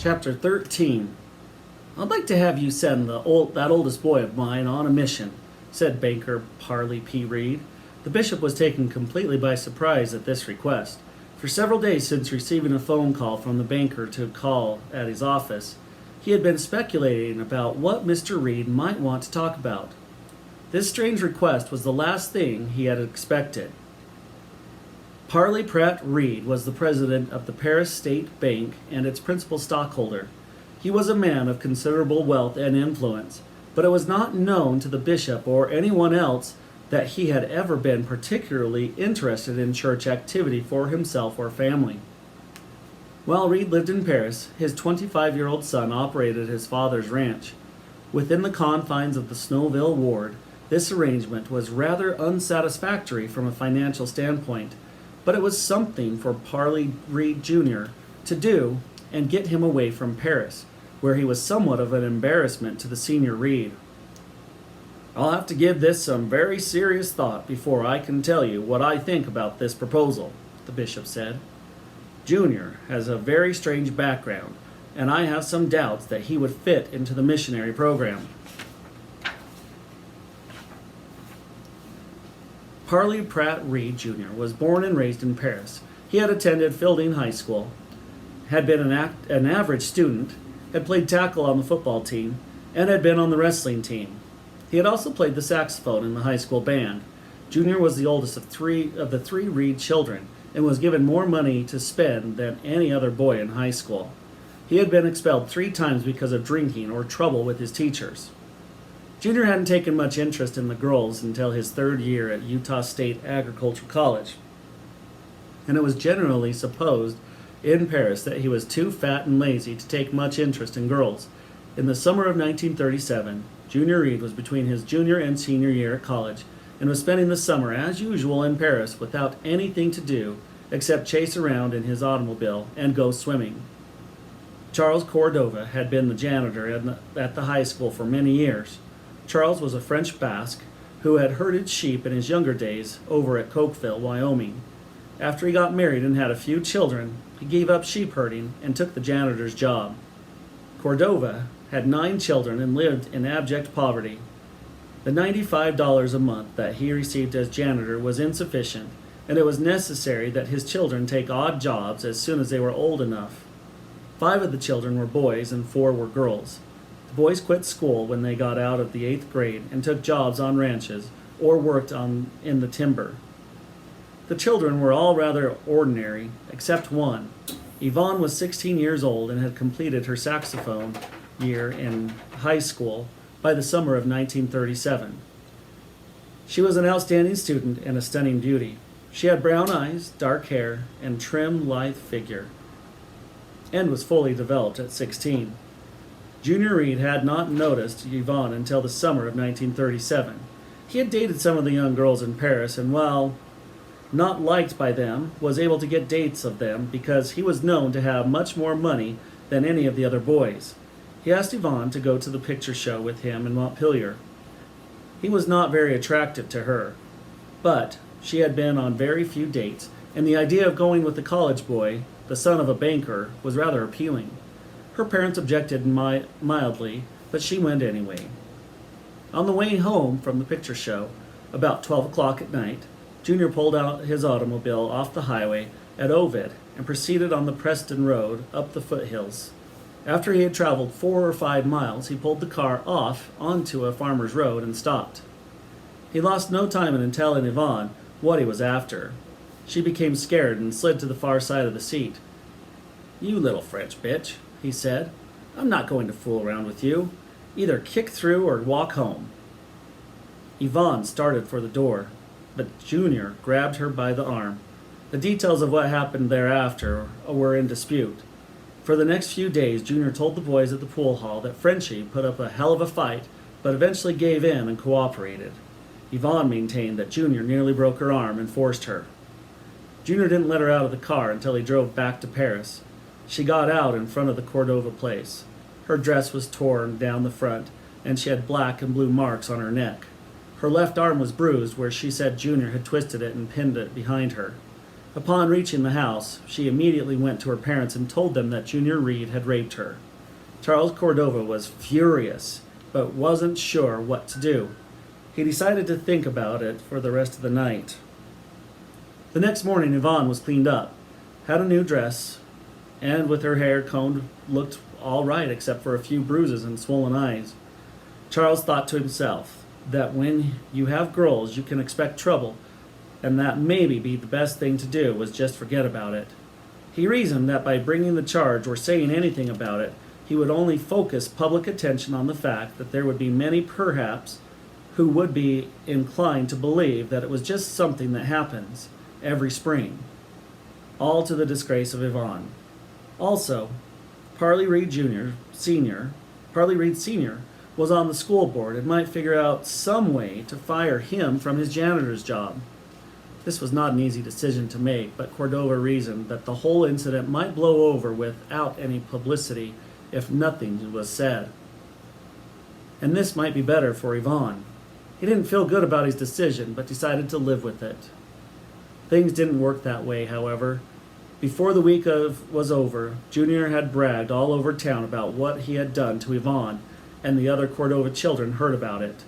Chapter 13. "I'd like to have you send that oldest boy of mine on a mission," said banker Parley P. Reed. The bishop was taken completely by surprise at this request. For several days since receiving a phone call from the banker to call at his office, he had been speculating about what Mr. Reed might want to talk about. This strange request was the last thing he had expected. Parley Pratt Reed was the president of the Paris State Bank and its principal stockholder. He was a man of considerable wealth and influence, but it was not known to the bishop or anyone else that he had ever been particularly interested in church activity for himself or family. While Reed lived in Paris, his 25-year-old son operated his father's ranch. Within the confines of the Snowville ward, this arrangement was rather unsatisfactory from a financial standpoint, but it was something for Parley Reed Jr. to do and get him away from Paris, where he was somewhat of an embarrassment to the senior Reed. "I'll have to give this some very serious thought before I can tell you what I think about this proposal," the bishop said. "Junior has a very strange background, and I have some doubts that he would fit into the missionary program." Parley Pratt Reed Jr. was born and raised in Paris. He had attended Fielding High School, had been an average student, had played tackle on the football team, and had been on the wrestling team. He had also played the saxophone in the high school band. Junior was the oldest of the three Reed children and was given more money to spend than any other boy in high school. He had been expelled 3 times because of drinking or trouble with his teachers. Junior hadn't taken much interest in the girls until his 3rd year at Utah State Agricultural College, and it was generally supposed in Paris that he was too fat and lazy to take much interest in girls. In the summer of 1937, Junior Reed was between his junior and senior year at college and was spending the summer as usual in Paris without anything to do except chase around in his automobile and go swimming. Charles Cordova had been the janitor at the high school for many years. Charles was a French Basque who had herded sheep in his younger days over at Cokeville, Wyoming. After he got married and had a few children, he gave up sheep herding and took the janitor's job. Cordova had 9 children and lived in abject poverty. The $95 a month that he received as janitor was insufficient, and it was necessary that his children take odd jobs as soon as they were old enough. 5 of the children were boys and 4 were girls. The boys quit school when they got out of the 8th grade and took jobs on ranches or worked in the timber. The children were all rather ordinary, except one. Yvonne was 16 years old and had completed her saxophone year in high school by the summer of 1937. She was an outstanding student and a stunning beauty. She had brown eyes, dark hair, and trim, lithe figure, and was fully developed at 16. Junior Reed had not noticed Yvonne until the summer of 1937. He had dated some of the young girls in Paris, and while not liked by them, was able to get dates of them because he was known to have much more money than any of the other boys. He asked Yvonne to go to the picture show with him in Montpelier. He was not very attractive to her, but she had been on very few dates, and the idea of going with the college boy, the son of a banker, was rather appealing. Her parents objected mildly, but she went anyway. On the way home from the picture show, about 12 o'clock at night, Junior pulled out his automobile off the highway at Ovid and proceeded on the Preston Road up the foothills. After he had traveled 4 or 5 miles, he pulled the car off onto a farmer's road and stopped. He lost no time in telling Yvonne what he was after. She became scared and slid to the far side of the seat. "You little French bitch," he said. "I'm not going to fool around with you. Either kick through or walk home." Yvonne started for the door, but Junior grabbed her by the arm. The details of what happened thereafter were in dispute. For the next few days, Junior told the boys at the pool hall that Frenchie put up a hell of a fight, but eventually gave in and cooperated. Yvonne maintained that Junior nearly broke her arm and forced her. Junior didn't let her out of the car until he drove back to Paris. She got out in front of the Cordova place. Her dress was torn down the front, and she had black and blue marks on her neck. Her left arm was bruised where she said Junior had twisted it and pinned it behind her. Upon reaching the house, she immediately went to her parents and told them that Junior Reed had raped her. Charles Cordova was furious, but wasn't sure what to do. He decided to think about it for the rest of the night. The next morning, Yvonne was cleaned up, had a new dress, and with her hair combed, looked all right except for a few bruises and swollen eyes. Charles thought to himself that when you have girls, you can expect trouble, and that maybe be the best thing to do was just forget about it. He reasoned that by bringing the charge or saying anything about it, he would only focus public attention on the fact that there would be many, perhaps, who would be inclined to believe that it was just something that happens every spring, all to the disgrace of Yvonne. Also, Parley Reed Sr. was on the school board and might figure out some way to fire him from his janitor's job. This was not an easy decision to make, but Cordova reasoned that the whole incident might blow over without any publicity if nothing was said. And this might be better for Yvonne. He didn't feel good about his decision, but decided to live with it. Things didn't work that way, however. Before the week was over, Junior had bragged all over town about what he had done to Yvonne, and the other Cordova children heard about it.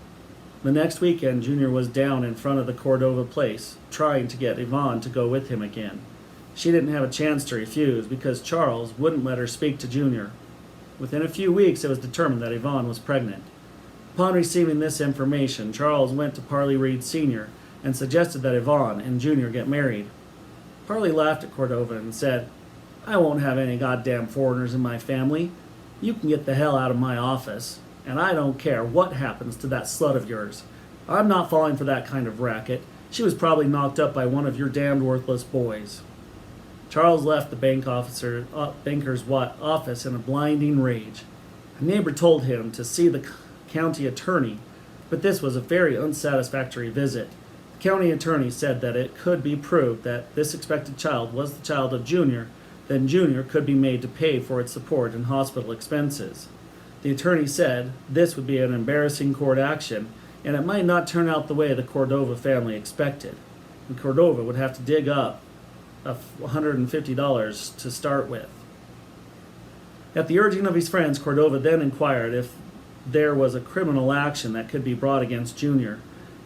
The next weekend, Junior was down in front of the Cordova place, trying to get Yvonne to go with him again. She didn't have a chance to refuse because Charles wouldn't let her speak to Junior. Within a few weeks, it was determined that Yvonne was pregnant. Upon receiving this information, Charles went to Parley Reed Sr. and suggested that Yvonne and Junior get married. Parley laughed at Cordova and said, "I won't have any goddamn foreigners in my family. You can get the hell out of my office, and I don't care what happens to that slut of yours. I'm not falling for that kind of racket. She was probably knocked up by one of your damned worthless boys." Charles left the banker's office in a blinding rage. A neighbor told him to see the county attorney, but this was a very unsatisfactory visit. The county attorney said that it could be proved that this expected child was the child of Junior, then Junior could be made to pay for its support and hospital expenses. The attorney said this would be an embarrassing court action, and it might not turn out the way the Cordova family expected. And Cordova would have to dig up $150 to start with. At the urging of his friends, Cordova then inquired if there was a criminal action that could be brought against Junior.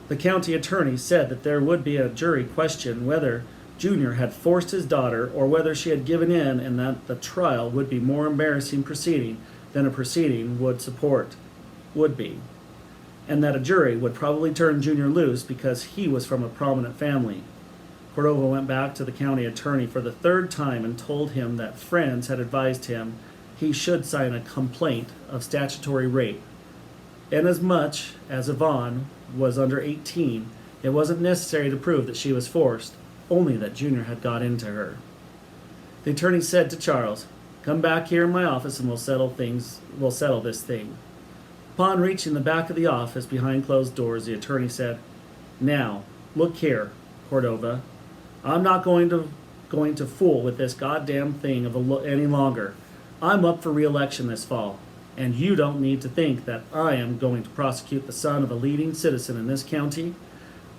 The county attorney said that there would be a jury question whether Junior had forced his daughter or whether she had given in, and that the trial would be more embarrassing proceeding than a proceeding would be, and that a jury would probably turn Junior loose because he was from a prominent family. Cordova went back to the county attorney for the third time and told him that friends had advised him he should sign a complaint of statutory rape. Inasmuch as Yvonne was under 18, it wasn't necessary to prove that she was forced, only that Junior had got into her. The attorney said to Charles, "Come back here in my office and we'll settle this thing." Upon reaching the back of the office behind closed doors, the attorney said, "Now, look here, Cordova. I'm not going to fool with this goddamn thing any longer. I'm up for re-election this fall, and you don't need to think that I am going to prosecute the son of a leading citizen in this county.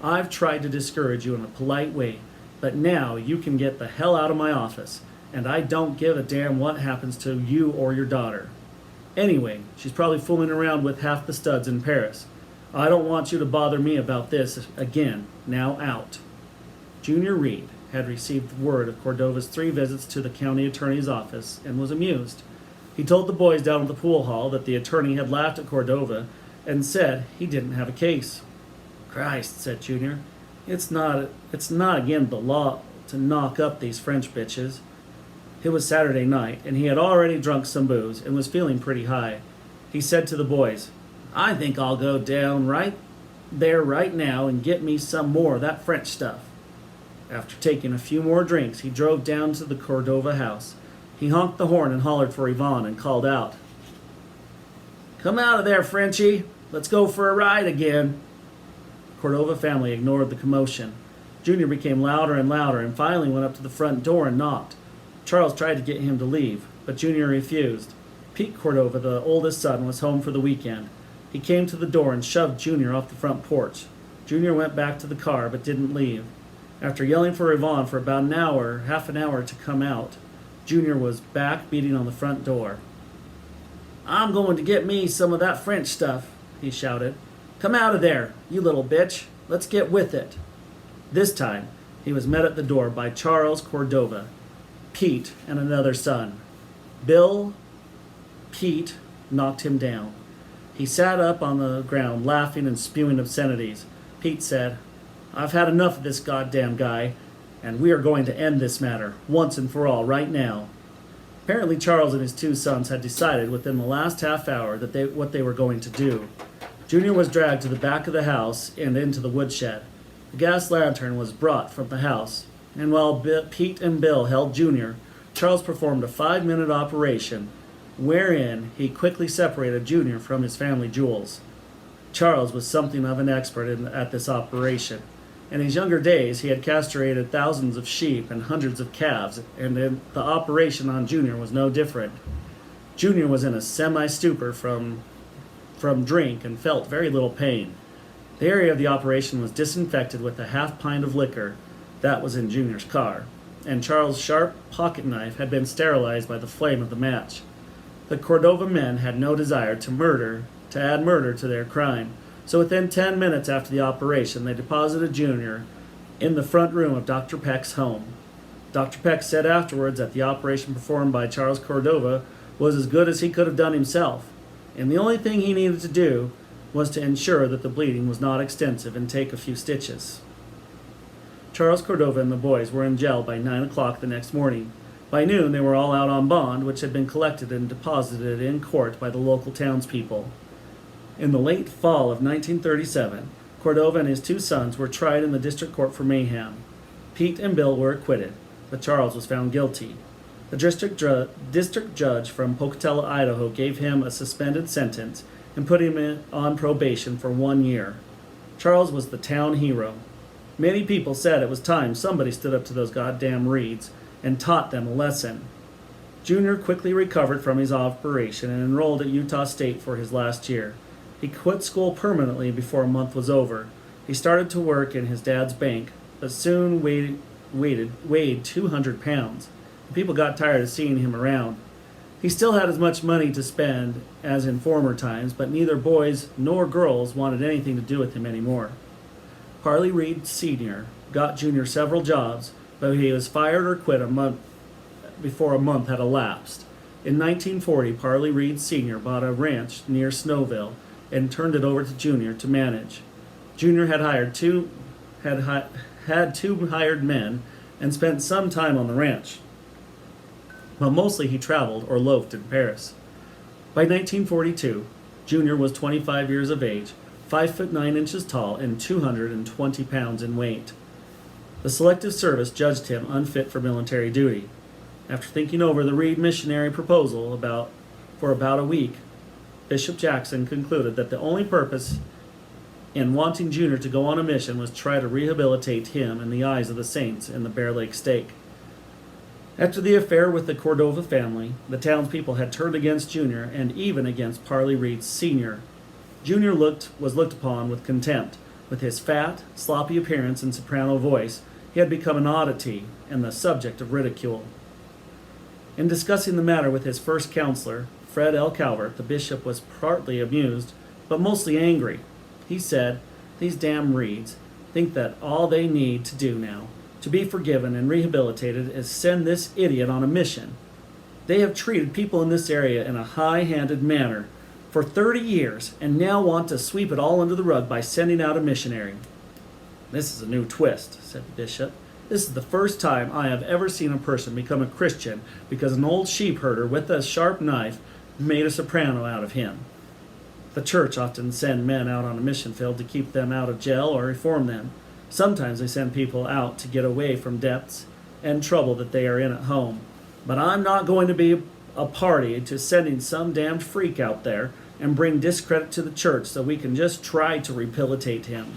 I've tried to discourage you in a polite way, but now you can get the hell out of my office, and I don't give a damn what happens to you or your daughter. Anyway, she's probably fooling around with half the studs in Paris. I don't want you to bother me about this again. Now out." Junior Reed had received word of Cordova's 3 visits to the county attorney's office and was amused. He told the boys down at the pool hall that the attorney had laughed at Cordova and said he didn't have a case. "Christ," said Junior, it's not again the law to knock up these French bitches." It was Saturday night, and he had already drunk some booze and was feeling pretty high. He said to the boys, "I think I'll go down right there right now and get me some more of that French stuff." After taking a few more drinks, he drove down to the Cordova house. He honked the horn and hollered for Yvonne and called out, "Come out of there, Frenchie. Let's go for a ride again." The Cordova family ignored the commotion. Junior became louder and louder and finally went up to the front door and knocked. Charles tried to get him to leave, but Junior refused. Pete Cordova, the oldest son, was home for the weekend. He came to the door and shoved Junior off the front porch. Junior went back to the car but didn't leave. After yelling for Yvonne for about an hour, half an hour to come out, Junior was back beating on the front door. "I'm going to get me some of that French stuff," he shouted. "Come out of there, you little bitch. Let's get with it." This time, he was met at the door by Charles Cordova, Pete, and another son. Pete knocked him down. He sat up on the ground, laughing and spewing obscenities. Pete said, "I've had enough of this goddamn guy, and we are going to end this matter, once and for all, right now." Apparently Charles and his two sons had decided within the last half hour what they were going to do. Junior was dragged to the back of the house and into the woodshed. The gas lantern was brought from the house, and while Pete and Bill held Junior, Charles performed a 5-minute operation wherein he quickly separated Junior from his family jewels. Charles was something of an expert at this operation. In his younger days, he had castrated thousands of sheep and hundreds of calves, and the operation on Junior was no different. Junior was in a semi-stupor from drink and felt very little pain. The area of the operation was disinfected with a half pint of liquor that was in Junior's car, and Charles' sharp pocket knife had been sterilized by the flame of the match. The Cordova men had no desire to add murder to their crime, so within 10 minutes after the operation, they deposited Junior in the front room of Dr. Peck's home. Dr. Peck said afterwards that the operation performed by Charles Cordova was as good as he could have done himself, and the only thing he needed to do was to ensure that the bleeding was not extensive and take a few stitches. Charles Cordova and the boys were in jail by 9 o'clock the next morning. By noon, they were all out on bond, which had been collected and deposited in court by the local townspeople. In the late fall of 1937, Cordova and his two sons were tried in the district court for mayhem. Pete and Bill were acquitted, but Charles was found guilty. The district judge from Pocatello, Idaho, gave him a suspended sentence and put him on probation for 1 year. Charles was the town hero. Many people said it was time somebody stood up to those goddamn Reeds and taught them a lesson. Junior quickly recovered from his operation and enrolled at Utah State for his last year. He quit school permanently before a month was over. He started to work in his dad's bank, but soon weighed 200 pounds. People got tired of seeing him around. He still had as much money to spend as in former times, but neither boys nor girls wanted anything to do with him anymore. Parley Reed Sr. got Junior several jobs, but he was fired or quit before a month had elapsed. In 1940, Parley Reed Sr. bought a ranch near Snowville and turned it over to Junior to manage. Junior had had two hired men and spent some time on the ranch, but mostly he traveled or loafed in Paris. By 1942, Junior was 25 years of age, 5 foot 9 inches tall, and 220 pounds in weight. The Selective Service judged him unfit for military duty. After thinking over the Reed missionary proposal for about a week, Bishop Jackson concluded that the only purpose in wanting Junior to go on a mission was to try to rehabilitate him in the eyes of the saints in the Bear Lake stake. After the affair with the Cordova family, the townspeople had turned against Junior and even against Parley Reed Sr. Junior was looked upon with contempt. With his fat, sloppy appearance and soprano voice, he had become an oddity and the subject of ridicule. In discussing the matter with his first counselor, Fred L. Calvert, the bishop was partly amused, but mostly angry. He said, "These damn Reeds think that all they need to do now, to be forgiven and rehabilitated, is send this idiot on a mission. They have treated people in this area in a high-handed manner for 30 years and now want to sweep it all under the rug by sending out a missionary." "This is a new twist," said the bishop. "This is the first time I have ever seen a person become a Christian because an old sheep herder with a sharp knife made a soprano out of him. The church often send men out on a mission field to keep them out of jail or reform them. Sometimes they send people out to get away from debts and trouble that they are in at home. But I'm not going to be a party to sending some damned freak out there and bring discredit to the church so we can just try to rehabilitate him."